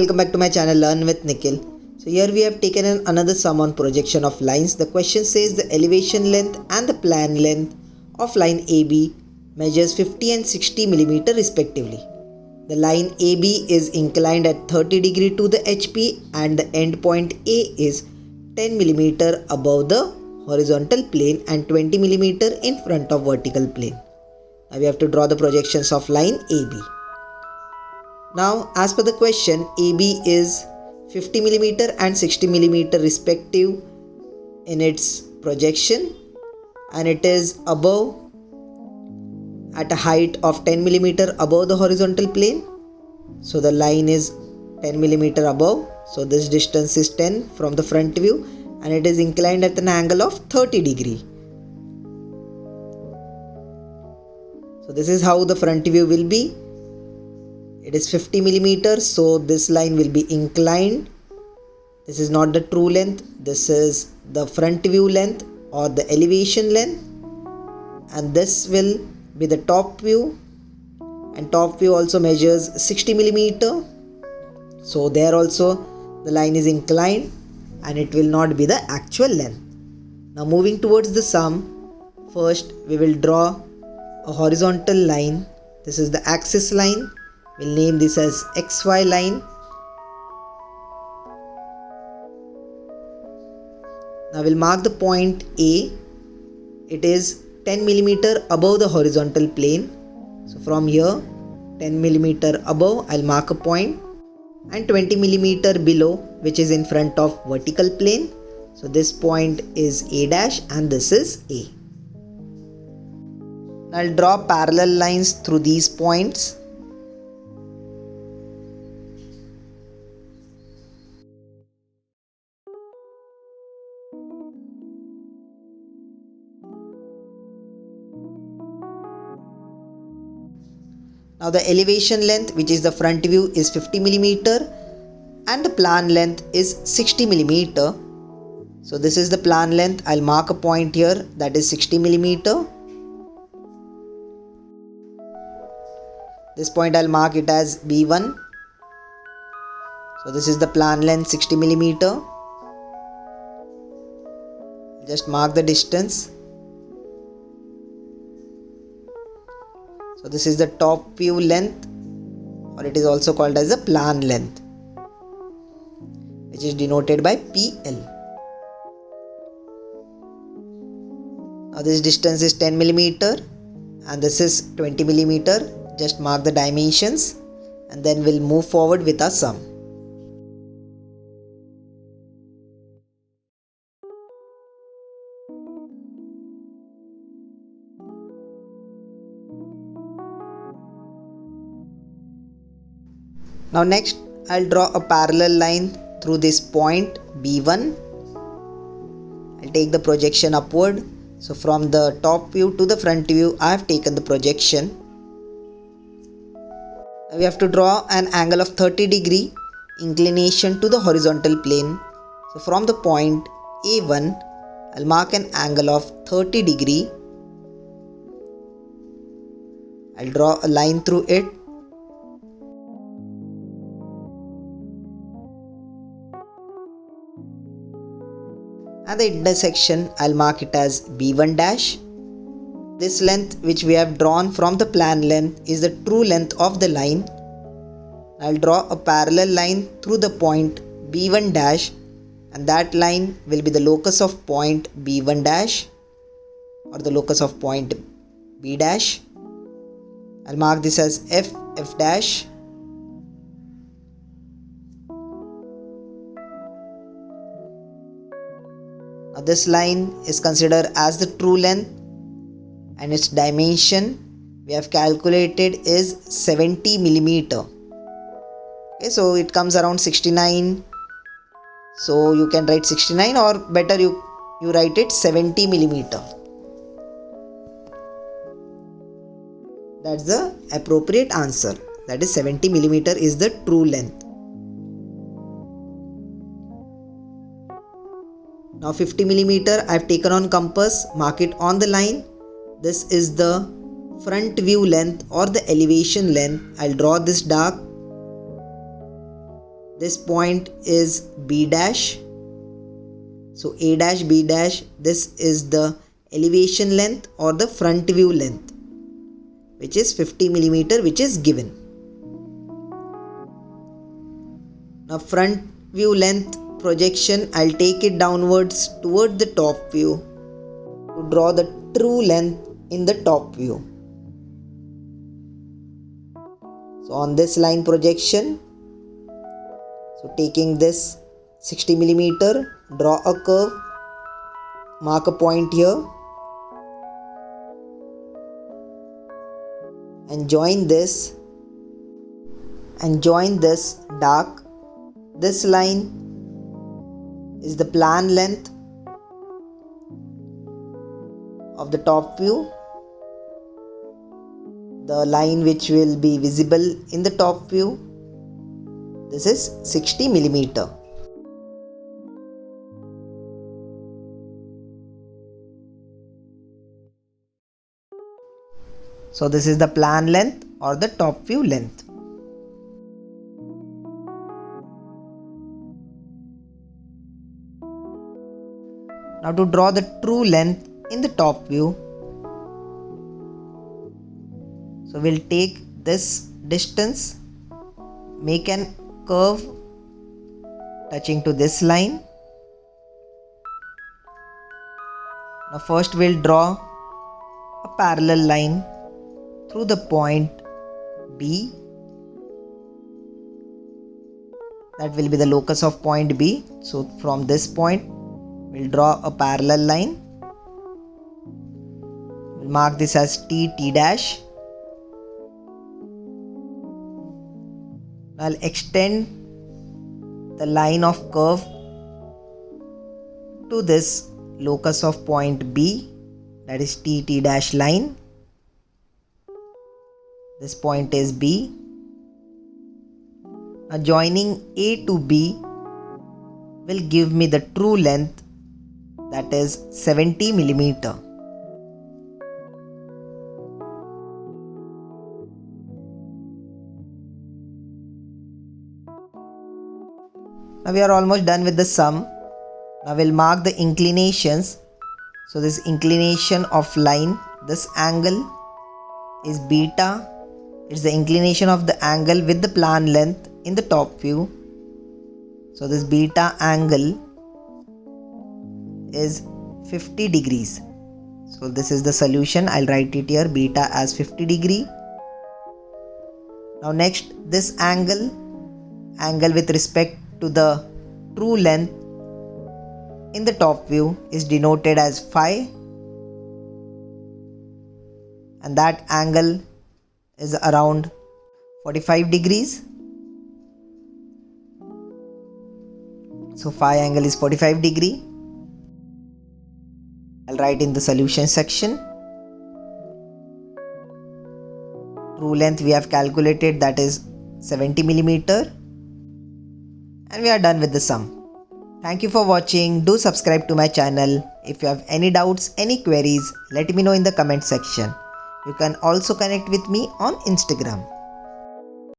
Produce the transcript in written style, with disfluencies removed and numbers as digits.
welcome back to my channel Learn with Nikhil. So here we have taken another sum on projection of lines. The question says the elevation length and the plan length of line AB measures 50 and 60 mm respectively. The line AB is inclined at 30 degree to the HP and the end point A is 10 mm above the horizontal plane and 20 mm in front of vertical plane. Now we have to draw the projections of line AB. Now as per the question, AB is 50 mm and 60 mm respective in its projection, and it is above at a height of 10 mm above the horizontal plane. So the line is 10 mm above. So this distance is 10 from the front view, and it is inclined at an angle of 30 degree. So this is how the front view will be. It is 50 mm, so this line will be inclined. This is not the true length, this is the front view length or the elevation length, and this will be the top view, and top view also measures 60 mm. So there also the line is inclined and it will not be the actual length. Now moving towards the sum, first we will draw a horizontal line. This is the axis line. We'll name this as XY line. Now we'll mark the point A. It is 10 mm above the horizontal plane. So from here 10 mm above I'll mark a point, and 20 mm below, which is in front of vertical plane. So this point is A dash and this is A. Now I'll draw parallel lines through these points. Now the elevation length, which is the front view, is 50 mm and the plan length is 60 mm. So this is the plan length. I'll mark a point here, that is 60 mm. This point I'll mark it as B1. So this is the plan length, 60 mm. Just mark the distance. So this is the top view length, or it is also called as the plan length, which is denoted by PL. Now this distance is 10 mm and this is 20 mm. Just mark the dimensions and then we'll move forward with our sum. Now next I'll draw a parallel line through this point B1. I'll take the projection upward. So from the top view to the front view I have taken the projection. Now we have to draw an angle of 30 degree inclination to the horizontal plane. So from the point A1 I'll mark an angle of 30 degree. I'll draw a line through it. At the intersection I'll mark it as B1 dash. This length which we have drawn from the plan length is the true length of the line. I'll draw a parallel line through the point B1 dash, and that line will be the locus of point B1 dash or the locus of point B dash. I'll mark this as F dash. Now this line is considered as the true length, and its dimension we have calculated is 70 mm. Okay, so it comes around 69. So you can write 69, or better you write it 70 mm. That's the appropriate answer. That is 70 mm is the true length. Now 50 mm I have taken on compass, mark it on the line. This is the front view length or the elevation length. I'll draw this dark. This point is B dash. So A dash, B dash, this is the elevation length or the front view length, which is 50 millimeter, which is given. Now front view length projection, I'll take it downwards toward the top view to draw the true length in the top view. So on this line projection, so taking this 60 millimeter, draw a curve, mark a point here and join this dark. This line is the plan length of the top view, the line which will be visible in the top view. This is 60 millimeter. So this is the plan length or the top view length. Now to draw the true length in the top view, so we'll take this distance, make an curve touching to this line. Now first we'll draw a parallel line through the point B. That will be the locus of point B. So from this point we'll draw a parallel line. We'll mark this as T dash. I'll extend the line of curve to this locus of point B, that is T dash line. This point is B. Now joining A to B will give me the true length, that is 70 millimeter. Now we are almost done with the sum. Now we'll mark the inclinations. So this inclination of line, this angle is beta. It's the inclination of the angle with the plan length in the top view. So this beta angle is 50 degrees. So this is the solution. I'll write it here, beta as 50 degree. Now next, this angle with respect to the true length in the top view is denoted as phi, and that angle is around 45 degrees. So phi angle is 45 degree. I'll write in the solution section. True length we have calculated, that is 70 millimeter. And we are done with the sum. Thank you for watching. Do subscribe to my channel. If you have any doubts, any queries, let me know in the comment section. You can also connect with me on Instagram.